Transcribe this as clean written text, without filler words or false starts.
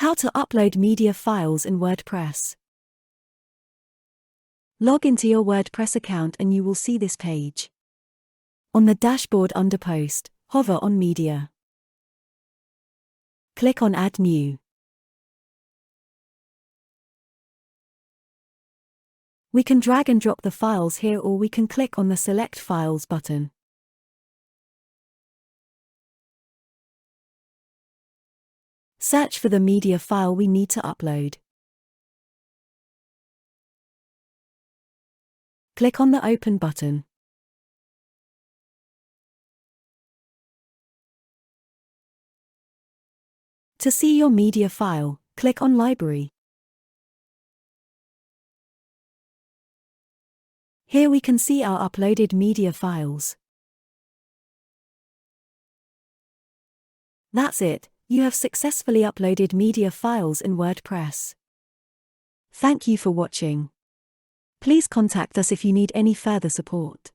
How to upload media files in WordPress. Log into your WordPress account and you will see this page. On the dashboard under Post, hover on Media. Click on Add New. We can drag and drop the files here, or we can click on the Select Files button. Search for the media file we need to upload. Click on the Open button. To see your media file, click on Library. Here we can see our uploaded media files. That's it, you have successfully uploaded media files in WordPress. Thank you for watching. Please contact us if you need any further support.